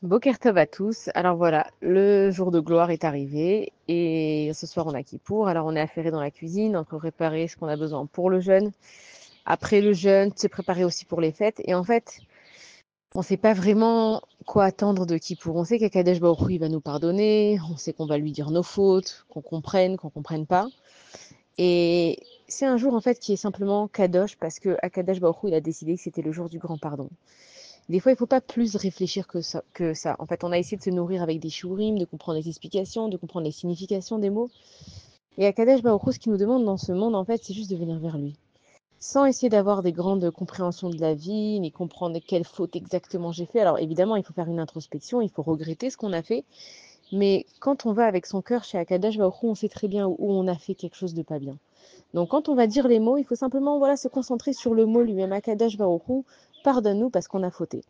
Boker Tov à tous. Alors voilà, le jour de gloire est arrivé et ce soir on a Kippour. Alors on est affairé dans la cuisine, on peut préparer ce qu'on a besoin pour le jeûne. Après le jeûne, se préparer aussi pour les fêtes. Et en fait, on ne sait pas vraiment quoi attendre de Kippour. On sait qu'Akadosh Baruch Hu, il va nous pardonner, on sait qu'on va lui dire nos fautes, qu'on comprenne pas. Et c'est un jour en fait qui est simplement Kadosh parce que Akadosh Baruch Hu, il a décidé que c'était le jour du grand pardon. Des fois, il ne faut pas plus réfléchir que ça. En fait, on a essayé de se nourrir avec des shurim, de comprendre les explications, de comprendre les significations des mots. Et à Kadesh Baruch Hu, ce qu'il nous demande dans ce monde, en fait, c'est juste de venir vers lui. Sans essayer d'avoir des grandes compréhensions de la vie, ni comprendre quelle faute exactement j'ai fait. Alors évidemment, il faut faire une introspection, il faut regretter ce qu'on a fait. Mais quand on va avec son cœur chez Akadosh Baruch Hu, on sait très bien où on a fait quelque chose de pas bien. Donc quand on va dire les mots, il faut simplement se concentrer sur le mot lui-même. Akadosh Baruch Hu, pardonne-nous parce qu'on a fauté.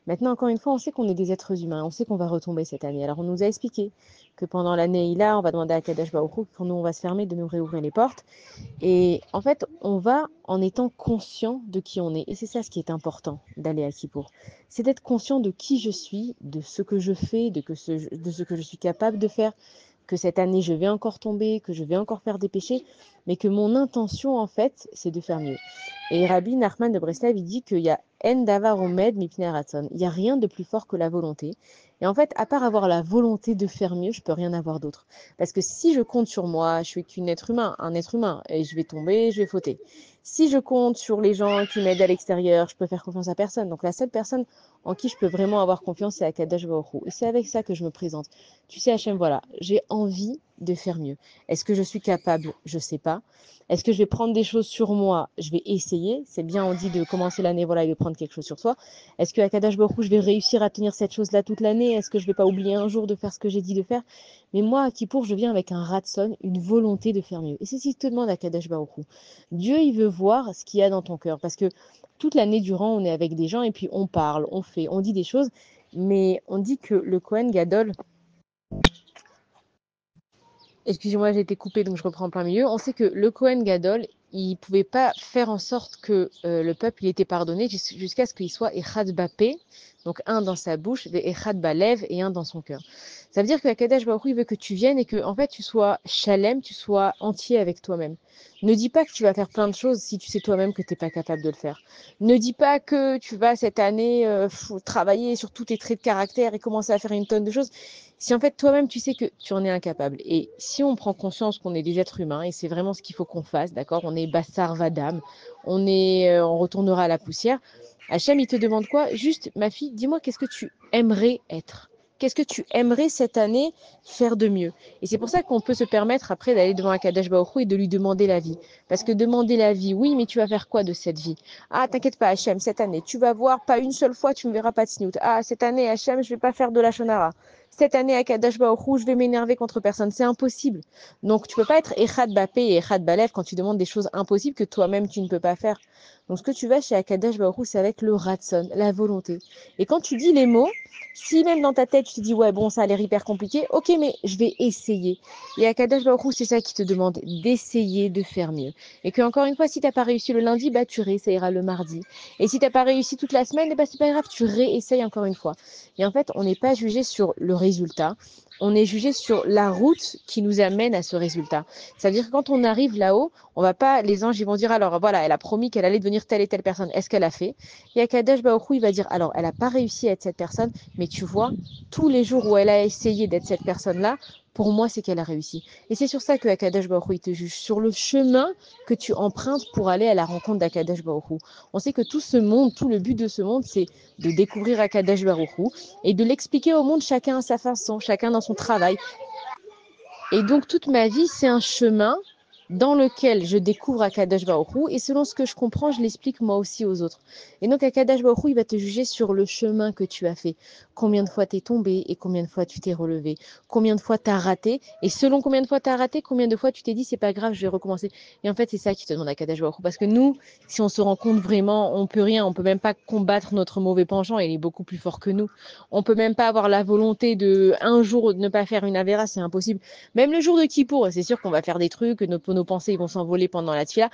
Maintenant, encore une fois, on sait qu'on est des êtres humains, on sait qu'on va retomber cette année. Alors, on nous a expliqué que pendant l'année Ila, on va demander à Kadesh Baruch Hu, pour nous, on va se fermer, de nous réouvrir les portes. Et en fait, on va en étant conscient de qui on est. Et c'est ça ce qui est important d'aller à Kippour. C'est d'être conscient de qui je suis, de ce que je fais, de ce que je suis capable de faire, que cette année, je vais encore tomber, que je vais encore faire des péchés, mais que mon intention, en fait, c'est de faire mieux. Et Rabbi Nachman de Breslav, il dit qu'il y a En davar omed mipnei ratzon. Il n'y a rien de plus fort que la volonté. Et en fait, à part avoir la volonté de faire mieux, je peux rien avoir d'autre. Parce que si je compte sur moi, je suis qu'un être humain, et je vais tomber, je vais fauter. Si je compte sur les gens qui m'aident à l'extérieur, je peux faire confiance à personne. Donc la seule personne en qui je peux vraiment avoir confiance, c'est Akadosh Baruch Hu. Et c'est avec ça que je me présente. Tu sais, Hachem, voilà, j'ai envie de faire mieux. Est-ce que je suis capable? Je ne sais pas. Est-ce que je vais prendre des choses sur moi? Je vais essayer. C'est bien, on dit de commencer l'année, voilà, et de prendre quelque chose sur soi. Est-ce que à Kadash Baruch Hu, je vais réussir à tenir cette chose-là toute l'année? Est-ce que je ne vais pas oublier un jour de faire ce que j'ai dit de faire? Mais moi, à Kippour, je viens avec un ratson, une volonté de faire mieux. Et c'est ce qu'il te demande à Kadash Baruch Hu. Dieu, il veut voir ce qu'il y a dans ton cœur. Parce que toute l'année durant, on est avec des gens et puis on parle, on fait, on dit des choses. Mais on dit que le Kohen Gadol, excusez-moi, j'ai été coupée, donc je reprends en plein milieu. On sait que le Kohen Gadol, il ne pouvait pas faire en sorte que le peuple il était pardonné jusqu'à ce qu'il soit Echad Bapé, donc un dans sa bouche, et Echad Balev et un dans son cœur. Ça veut dire que Akadosh Baruch Hu, il veut que tu viennes et que en fait tu sois shalem, tu sois entier avec toi-même. Ne dis pas que tu vas faire plein de choses si tu sais toi-même que tu n'es pas capable de le faire. Ne dis pas que tu vas cette année travailler sur tous tes traits de caractère et commencer à faire une tonne de choses si en fait toi-même tu sais que tu en es incapable. Et si on prend conscience qu'on est des êtres humains, et c'est vraiment ce qu'il faut qu'on fasse, d'accord? On est Bassar Vadam, on retournera à la poussière. Hachem, il te demande quoi? Juste, ma fille, dis-moi, qu'est-ce que tu aimerais être? Qu'est-ce que tu aimerais cette année faire de mieux? Et c'est pour ça qu'on peut se permettre après d'aller devant Akadosh Baruch Hu et de lui demander la vie. Parce que demander la vie, oui, mais tu vas faire quoi de cette vie? Ah, t'inquiète pas, Hachem, cette année, tu vas voir, pas une seule fois, tu ne me verras pas de snoot. Ah, cette année, Hachem, je vais pas faire de la shonara. Cette année, à Kadosh Baruch Hu, je vais m'énerver contre personne. C'est impossible. Donc, tu peux pas être Echad Bapé et Echad Balev quand tu demandes des choses impossibles que toi-même tu ne peux pas faire. Donc, ce que tu vas chez Akadosh Baruch Hu, c'est avec le ratson, la volonté. Et quand tu dis les mots, si même dans ta tête tu te dis ouais bon ça a l'air hyper compliqué, ok mais je vais essayer. Et Akadosh Baruch Hu, c'est ça qui te demande d'essayer de faire mieux. Et que encore une fois, si t'as pas réussi le lundi, bah tu réessayeras le mardi. Et si t'as pas réussi toute la semaine, bah c'est pas grave, tu réessayes encore une fois. Et en fait, on n'est pas jugé sur le résultat, on est jugé sur la route qui nous amène à ce résultat. C'est-à-dire que quand on arrive là-haut, on va pas, les anges ils vont dire alors voilà, elle a promis qu'elle allait devenir telle et telle personne. Est-ce qu'elle a fait? Et Akadosh Baruch Hu, il va dire alors elle n'a pas réussi à être cette personne, mais tu vois, tous les jours où elle a essayé d'être cette personne-là, pour moi, c'est qu'elle a réussi. Et c'est sur ça que Akadosh Baruch Hu, il te juge, sur le chemin que tu empruntes pour aller à la rencontre d'Akadosh Baruch Hu. On sait que tout ce monde, tout le but de ce monde, c'est de découvrir Akadosh Baruch Hu et de l'expliquer au monde, chacun à sa façon, chacun dans son travail. Et donc, toute ma vie, c'est un chemin dans lequel je découvre Akadosh Baruch Hu, et selon ce que je comprends, je l'explique moi aussi aux autres. Et donc, Akadosh Baruch Hu, il va te juger sur le chemin que tu as fait. Combien de fois tu es tombé et combien de fois tu t'es relevé. Combien de fois tu as raté. Et selon combien de fois tu as raté, combien de fois tu t'es dit, c'est pas grave, je vais recommencer. Et en fait, c'est ça qui te demande Akadosh Baruch Hu. Parce que nous, si on se rend compte vraiment, on peut rien, on peut même pas combattre notre mauvais penchant, il est beaucoup plus fort que nous. On peut même pas avoir la volonté de un jour ne pas faire une avéra, c'est impossible. Même le jour de Kippour, c'est sûr qu'on va faire des trucs, nos pensées vont s'envoler pendant la tfila.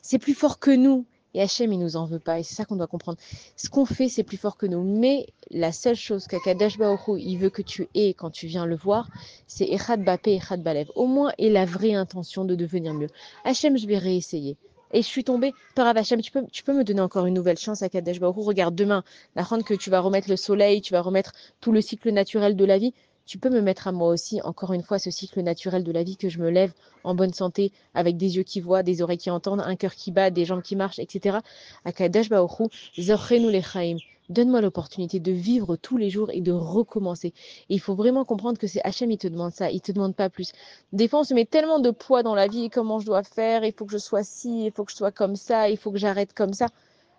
C'est plus fort que nous. Et Hachem, il nous en veut pas. Et c'est ça qu'on doit comprendre. Ce qu'on fait, c'est plus fort que nous. Mais la seule chose qu'Akadash Baruch Hu, il veut que tu aies quand tu viens le voir, c'est Echad Bapé, Echad Balev. Au moins, et la vraie intention de devenir mieux. Hachem, je vais réessayer. Et je suis tombée. Par Hachem, tu peux me donner encore une nouvelle chance à Kadesh Baruch Hu. Regarde, demain, la rente que tu vas remettre le soleil, tu vas remettre tout le cycle naturel de la vie. Tu peux me mettre à moi aussi, encore une fois, ce cycle naturel de la vie, que je me lève en bonne santé, avec des yeux qui voient, des oreilles qui entendent, un cœur qui bat, des jambes qui marchent, etc. Akadosh Baruch Hu, Zochenu Lechaim. Donne-moi l'opportunité de vivre tous les jours et de recommencer. Et il faut vraiment comprendre que c'est Hachem, il te demande ça, il te demande pas plus. Des fois, on se met tellement de poids dans la vie, comment je dois faire, il faut que je sois ci, il faut que je sois comme ça, il faut que j'arrête comme ça.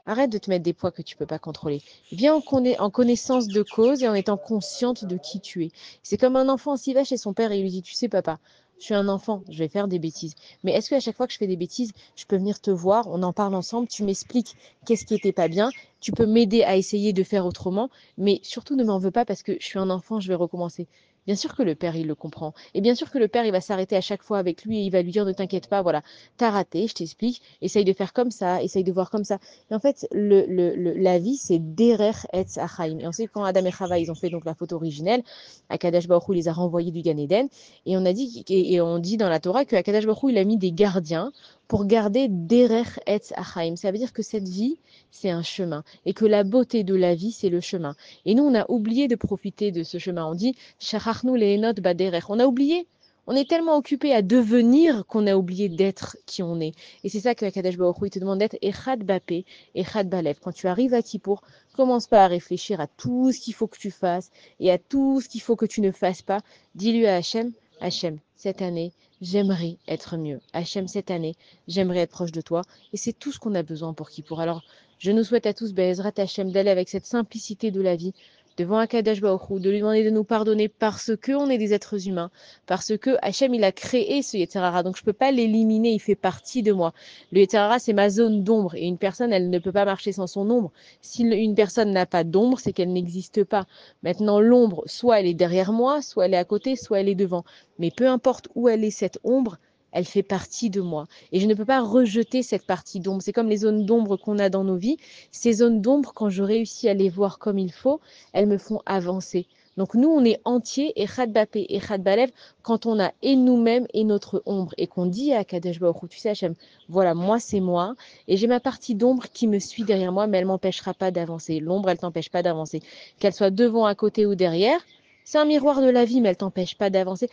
Arrête de te mettre des poids que tu peux pas contrôler. Viens en connaissance de cause et en étant consciente de qui tu es. C'est comme un enfant, s'il va chez son père et il lui dit, tu sais papa, je suis un enfant, je vais faire des bêtises. Mais est-ce qu'à chaque fois que je fais des bêtises, je peux venir te voir, on en parle ensemble, tu m'expliques qu'est-ce qui était pas bien, tu peux m'aider à essayer de faire autrement, mais surtout ne m'en veux pas parce que je suis un enfant, je vais recommencer. Bien sûr que le père, il le comprend. Et bien sûr que le père, il va s'arrêter à chaque fois avec lui et il va lui dire, ne t'inquiète pas, voilà, t'as raté, je t'explique, essaye de faire comme ça, essaye de voir comme ça. Et en fait, la vie, c'est Derer Etz Achaim. Et on sait que quand Adam et Chava, ils ont fait donc la faute originelle, Akadosh Baruch Hu les a renvoyés du Gan Eden. Et on dit dans la Torah que Akadosh Baruch Hu, il a mis des gardiens pour garder Derer Etz Achaim. Ça veut dire que cette vie, c'est un chemin. Et que la beauté de la vie, c'est le chemin. Et nous, on a oublié de profiter de ce chemin. On dit, Shachachnu leenot baderer. On a oublié. On est tellement occupé à devenir qu'on a oublié d'être qui on est. Et c'est ça que Kadesh Baruch Hu, il te demande d'être Echad Bapé, Echad Balev. Quand tu arrives à Kippour, commence pas à réfléchir à tout ce qu'il faut que tu fasses et à tout ce qu'il faut que tu ne fasses pas. Dis-lui à Hachem, Hachem, cette année, j'aimerais être mieux. Hachem, cette année, j'aimerais être proche de toi. Et c'est tout ce qu'on a besoin pour Kippour. Alors, je nous souhaite à tous, Bezrat Hachem, d'aller avec cette simplicité de la vie devant Akadosh Baruch Hu, de lui demander de nous pardonner parce que on est des êtres humains, parce que Hachem, il a créé ce Yetzer Hara, donc je ne peux pas l'éliminer, il fait partie de moi. Le Yetzer Hara, c'est ma zone d'ombre, et une personne, elle ne peut pas marcher sans son ombre. Si une personne n'a pas d'ombre, c'est qu'elle n'existe pas. Maintenant, l'ombre, soit elle est derrière moi, soit elle est à côté, soit elle est devant. Mais peu importe où elle est, cette ombre, elle fait partie de moi. Et je ne peux pas rejeter cette partie d'ombre. C'est comme les zones d'ombre qu'on a dans nos vies. Ces zones d'ombre, quand je réussis à les voir comme il faut, elles me font avancer. Donc nous, on est entier, Echad Bapé, Echad Balev, quand on a et nous-mêmes et notre ombre, et qu'on dit à Kadesh Baruch Hu, tu sais Hachem, voilà, moi c'est moi, et j'ai ma partie d'ombre qui me suit derrière moi, mais elle m'empêchera pas d'avancer. L'ombre, elle t'empêche pas d'avancer. Qu'elle soit devant, à côté ou derrière, c'est un miroir de la vie, mais elle t'empêche pas d'avancer.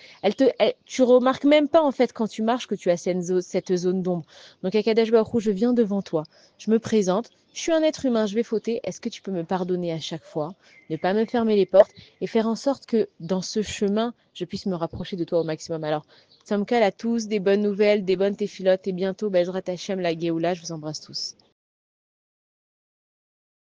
Tu remarques même pas en fait quand tu marches que tu as cette zone d'ombre. Donc à Kadesh Baruch Hu, je viens devant toi, je me présente, je suis un être humain, je vais fauter. Est-ce que tu peux me pardonner à chaque fois, ne pas me fermer les portes et faire en sorte que dans ce chemin, je puisse me rapprocher de toi au maximum. Alors, Tzamkal à tous, des bonnes nouvelles, des bonnes téphilotes et bientôt, Bezrat Hashem, la Géoula, je vous embrasse tous.